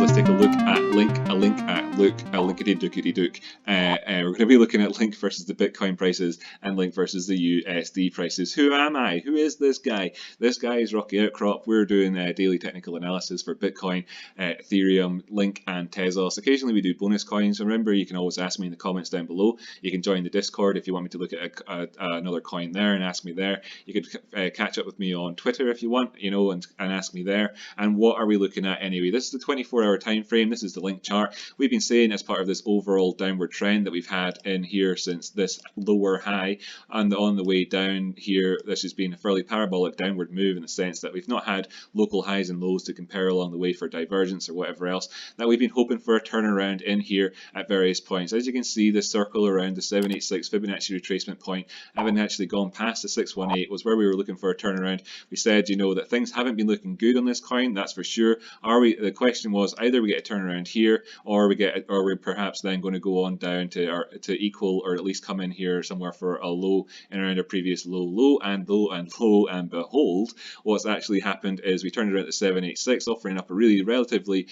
Let's take a look at Link, a link at Luke, a linkity dookity dook. We're going to be looking at Link versus the Bitcoin prices and Link versus the USD prices. Who am I? Who is this guy? This guy is Rocky Outcrop. We're doing daily technical analysis for Bitcoin, Ethereum, Link, and Tezos. Occasionally we do bonus coins. Remember, you can always ask me in the comments down below. You can join the Discord if you want me to look at another coin there and ask me there. You could catch up with me on Twitter if you want, and ask me there. And what are we looking at anyway? This is the 24-hour time frame. This is the Link chart. We've been saying as part of this overall downward trend that we've had in here since this lower high, and on the way down here, this has been a fairly parabolic downward move in the sense that we've not had local highs and lows to compare along the way for divergence or whatever else. That we've been hoping for a turnaround in here at various points. As you can see, the circle around the 786 Fibonacci retracement point, having actually gone past the 618, was where we were looking for a turnaround. We said, that things haven't been looking good on this coin, that's for sure. The question was either we get a turnaround here, or we're perhaps then going to go on down to equal, or at least come in here somewhere for a low and around our previous low, and behold, what's actually happened is we turned around to 786, offering up a really relatively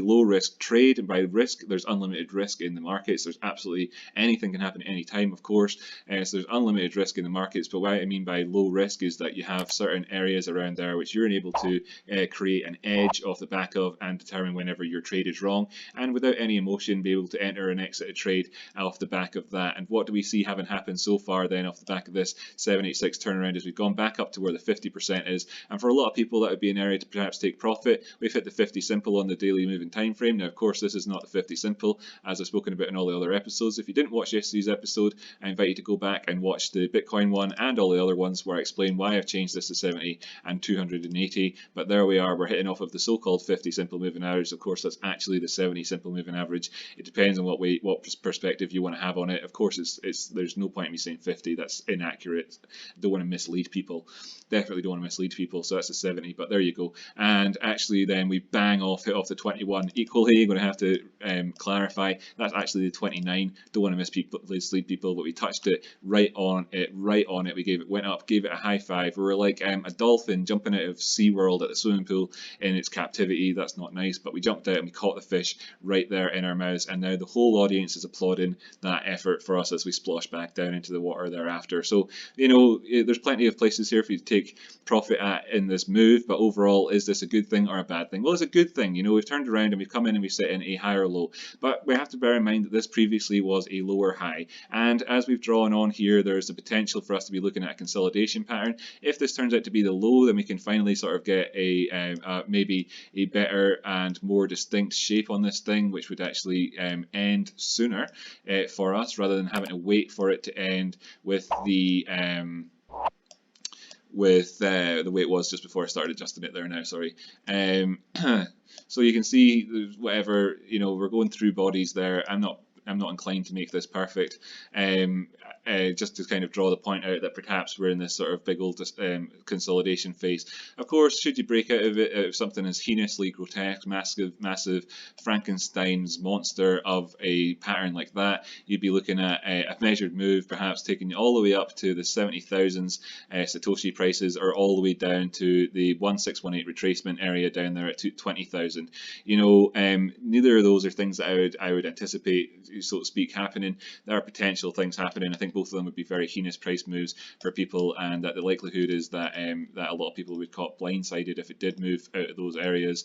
low risk trade. And by risk, there's unlimited risk in the markets. There's absolutely anything can happen at any time, of course. So there's unlimited risk in the markets. But what I mean by low risk is that you have certain areas around there which you're able to create an edge off the back of and determine whenever your trade is wrong, and without any emotion be able to enter and exit a trade off the back of that. And what do we see having happened so far then off the back of this 786 turnaround is we've gone back up to where the 50% is, and for a lot of people that would be an area to perhaps take profit. We've hit the 50 simple on the daily moving time frame. Now of course this is not the 50 simple as I've spoken about in all the other episodes. If you didn't watch yesterday's episode, I invite you to go back and watch the Bitcoin one and all the other ones where I explain why I've changed this to 70 and 280. But there we are, we're hitting off of the so-called 50 simple moving average. Of course that's actually the 70 simple moving average. It depends on what perspective you want to have on it. Of course there's no point in me saying 50, that's inaccurate. Don't want to mislead people, definitely don't want to mislead people. So that's a 70, but there you go. And actually then we hit off the 21 equally. You're going to have to clarify that's actually the 29. Don't want to mislead people, but we touched it right on it. We went up, gave it a high five. We were like a dolphin jumping out of SeaWorld at the swimming pool in its captivity. That's not nice, but we jumped out and we caught the fish right there in our mouths, and now the whole audience is applauding that effort for us as we splosh back down into the water thereafter. So there's plenty of places here for you to take profit at in this move, but overall, is this a good thing or a bad thing? Well, it's a good thing. We've turned around and we've come in and we've set in a higher low, but we have to bear in mind that this previously was a lower high, and as we've drawn on here, there's the potential for us to be looking at a consolidation pattern. If this turns out to be the low, then we can finally sort of get maybe a better and more distinct shape on this thing, which would actually end sooner for us, rather than having to wait for it to end with the way it was just before I started adjusting it there now, sorry. So you can see whatever, we're going through bodies there. I'm not inclined to make this perfect, just to kind of draw the point out that perhaps we're in this sort of big old consolidation phase. Of course, should you break out of it, out of something as heinously grotesque, massive Frankenstein's monster of a pattern like that, you'd be looking at a measured move, perhaps taking you all the way up to the 70,000s Satoshi prices, or all the way down to the 1618 retracement area down there at 20,000. Neither of those are things that I would anticipate, so to speak, happening. There are potential things happening. I think both of them would be very heinous price moves for people, and that the likelihood is that that a lot of people would be caught blindsided if it did move out of those areas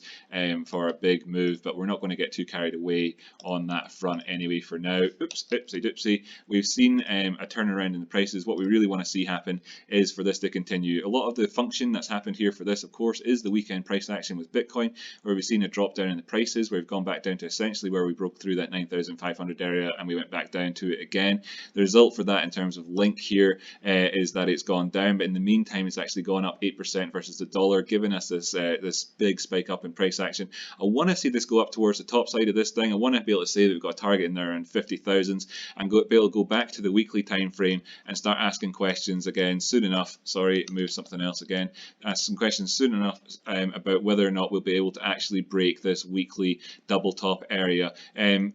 for a big move. But we're not going to get too carried away on that front anyway for now. Oops, oopsie. We've seen a turnaround in the prices. What we really want to see happen is for this to continue. A lot of the function that's happened here for this, of course, is the weekend price action with Bitcoin, where we've seen a drop down in the prices, where we've gone back down to essentially where we broke through that 9,500 area and we went back down to it again. The result for that in terms of Link here is that it's gone down, but in the meantime it's actually gone up 8% versus the dollar, giving us this big spike up in price action. I want to see this go up towards the top side of this thing. I want to be able to say that we've got a target in there around 50,000s and be able to go back to the weekly time frame and start asking questions again soon enough. Sorry, move something else again. Ask some questions soon enough about whether or not we'll be able to actually break this weekly double top area.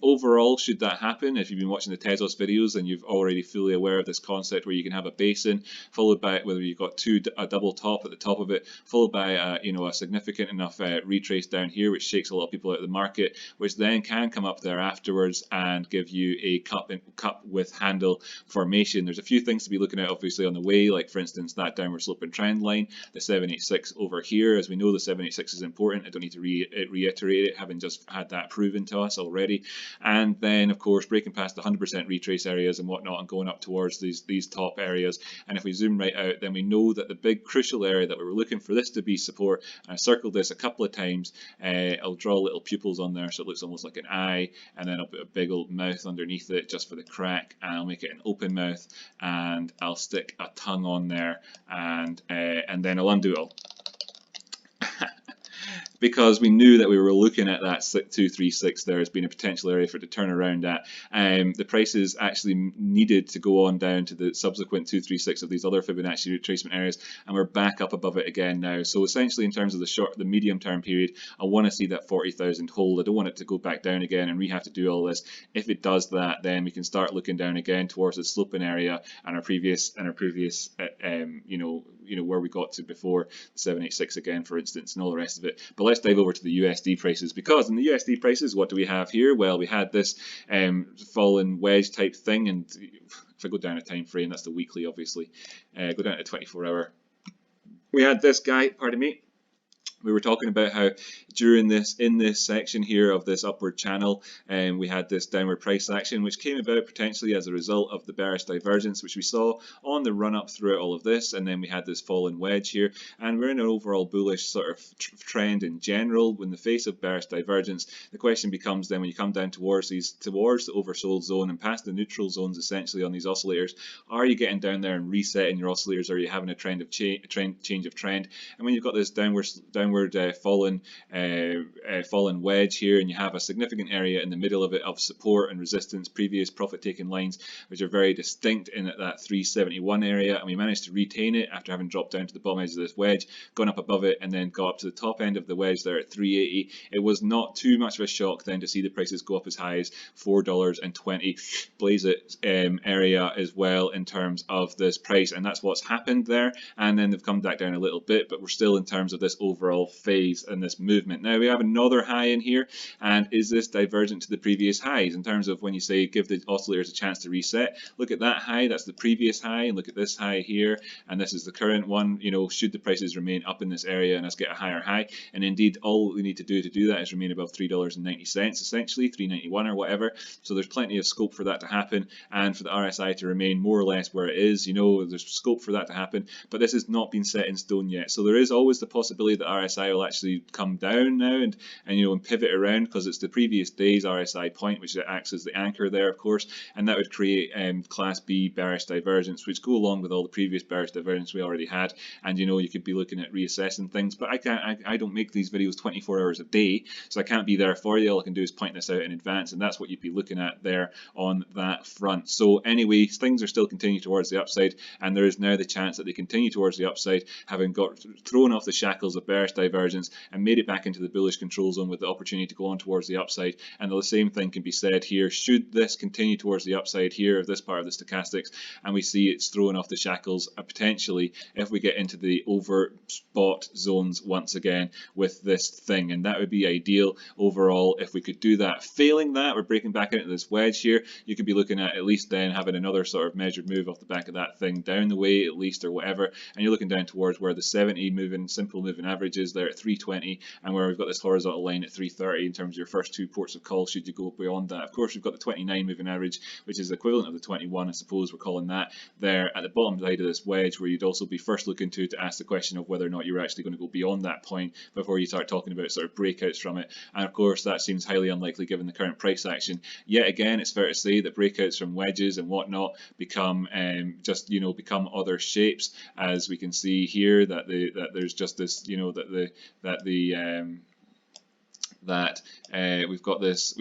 Overall, should that happen? If you've been watching the Tezos videos and you've already fully aware of this concept where you can have a basin followed by, whether you've got a double top at the top of it, followed by a significant enough retrace down here, which shakes a lot of people out of the market, which then can come up there afterwards and give you a cup with handle formation. There's a few things to be looking at obviously on the way, like for instance that downward sloping trend line, the 786 over here. As we know, the 786 is important. I don't need to reiterate it, having just had that proven to us already. And then of course breaking past the 100% retrace areas and whatnot and going up towards these top areas. And if we zoom right out, then we know that the big crucial area that we were looking for this to be support, and I circled this a couple of times. I'll draw little pupils on there so it looks almost like an eye, and then I'll put a big old mouth underneath it just for the crack, and I'll make it an open mouth, and I'll stick a tongue on there, and then I'll undo it all. Because we knew that we were looking at that 236 there as being a potential area for it to turn around at. The prices actually needed to go on down to the subsequent 236 of these other Fibonacci retracement areas, and we're back up above it again now. So essentially, in terms of the medium term period, I want to see that 40,000 hold. I don't want it to go back down again and we have to do all this. If it does that, then we can start looking down again towards the sloping area and our previous where we got to before the 786 again, for instance, and all the rest of it. But let's dive over to the USD prices, because in the USD prices, what do we have here? Well, we had this fallen wedge type thing, and if I go down a time frame, that's the weekly obviously, go down to 24 hour, we had this guy, pardon me. We were talking about how in this section here of this upward channel, we had this downward price action, which came about potentially as a result of the bearish divergence, which we saw on the run up throughout all of this, and then we had this fallen wedge here, and we're in an overall bullish sort of trend in general. In the face of bearish divergence, the question becomes then, when you come down towards the oversold zone and past the neutral zones essentially on these oscillators, are you getting down there and resetting your oscillators? Are you having a trend of change of trend? And when you've got this downward fallen wedge here, and you have a significant area in the middle of it of support and resistance, previous profit taking lines which are very distinct in that 371 area, and we managed to retain it after having dropped down to the bottom edge of this wedge, gone up above it, and then got up to the top end of the wedge there at 380. It was not too much of a shock then to see the prices go up as high as $4.20 blaze it area as well in terms of this price, and that's what's happened there. And then they've come back down a little bit, but we're still in terms of this overall phase and this movement. Now we have another high in here, and is this divergent to the previous highs in terms of when you say give the oscillators a chance to reset? Look at that high, that's the previous high, and look at this high here, and this is the current one. Should the prices remain up in this area and us get a higher high, and indeed all we need to do that is remain above $3.90 essentially, $3.91 or whatever. So there's plenty of scope for that to happen, and for the RSI to remain more or less where it is. There's scope for that to happen, but this has not been set in stone yet. So there is always the possibility that RSI will actually come down now and pivot around, because it's the previous day's RSI point which acts as the anchor there, of course, and that would create class B bearish divergence, which go along with all the previous bearish divergence we already had. And you could be looking at reassessing things, but I don't make these videos 24 hours a day, so I can't be there for you. All I can do is point this out in advance, and that's what you'd be looking at there on that front. So anyway, things are still continuing towards the upside, and there is now the chance that they continue towards the upside, having got thrown off the shackles of bearish divergence and made it back into the bullish control zone with the opportunity to go on towards the upside. And the same thing can be said here. Should this continue towards the upside here of this part of the stochastics, and we see it's throwing off the shackles, potentially if we get into the overbought zones once again with this thing, and that would be ideal overall if we could do that. Failing that, we're breaking back into this wedge here. You could be looking at least then having another sort of measured move off the back of that thing down the way at least, or whatever, and you're looking down towards where the 70 simple moving average is there at 320, and where we've got this horizontal line at 330 in terms of your first two ports of call should you go beyond that. Of course, we've got the 29 moving average, which is the equivalent of the 21, I suppose we're calling that, there at the bottom side of this wedge, where you'd also be first looking to ask the question of whether or not you're actually going to go beyond that point before you start talking about sort of breakouts from it. And of course that seems highly unlikely given the current price action. Yet again, it's fair to say that breakouts from wedges and whatnot become become other shapes, as we can see here that there's just this that we've got this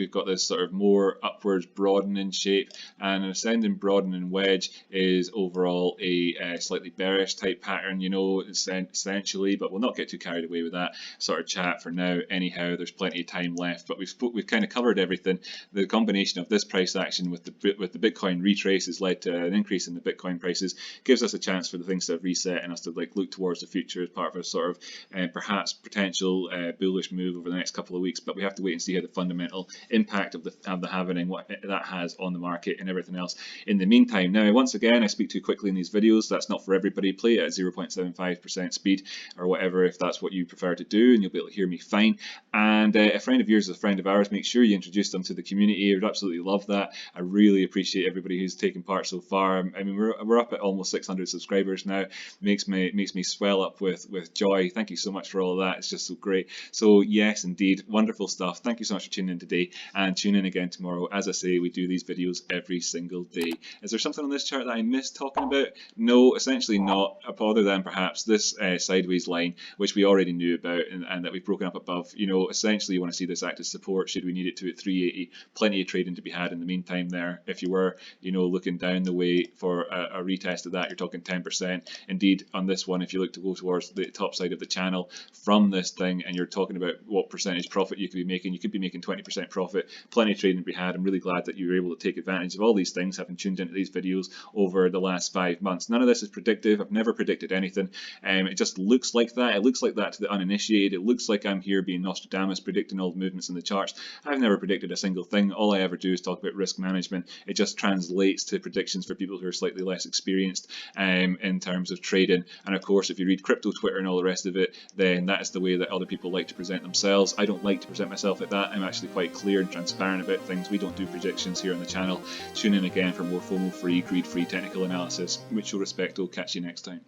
sort of more upwards broadening shape, and an ascending broadening wedge is overall a slightly bearish type pattern, you know, essentially, but we'll not get too carried away with that sort of chat for now. Anyhow, there's plenty of time left, but we've kind of covered everything. The combination of this price action with the Bitcoin retrace has led to an increase in the Bitcoin prices, gives us a chance for the things to have reset and us to like look towards the future as part of a sort of perhaps potential bullish move over the next couple of weeks. But we have to wait and see how the fundamental impact of the halving, what that has on the market and everything else in the meantime. Now, once again, I speak too quickly in these videos. That's not for everybody. Play it at 0.75% speed or whatever if that's what you prefer to do, and you'll be able to hear me fine. And a friend of yours is a friend of ours. Make sure you introduce them to the community. I would absolutely love that. I really appreciate everybody who's taken part so far. I mean, we're up at almost 600 subscribers now. Makes me swell up with joy. Thank you so much for all of that. It's just so great. So yes, indeed, wonderful stuff. Thank you so much for tuning in today, and tune in again tomorrow. As I say, we do these videos every single day. Is there something on this chart that I missed talking about? No, essentially not, other than perhaps this sideways line, which we already knew about and that we've broken up above. You know, essentially you want to see this act as support should we need it to at 380. Plenty of trading to be had in the meantime there. If you were, you know, looking down the way for a retest of that, you're talking 10%. Indeed, on this one, if you look to go towards the top side of the channel from this thing and you're talking about what percentage profit you could be making, you could be making 20% profit. Plenty of trading to be had. I'm really glad that you were able to take advantage of all these things, having tuned into these videos over the last 5 months. None of this is predictive. I've never predicted anything. It just looks like that. It looks like that to the uninitiated. It looks like I'm here being Nostradamus, predicting all the movements in the charts. I've never predicted a single thing. All I ever do is talk about risk management. It just translates to predictions for people who are slightly less experienced in terms of trading. And of course, if you read crypto Twitter and all the rest of it, then that is the way that other people like to present themselves. I don't like to present myself like that. I'm actually quite clear and transparent about things. We don't do predictions here on the channel. Tune in again for more FOMO-free, greed-free technical analysis. Mutual respect. I'll catch you next time.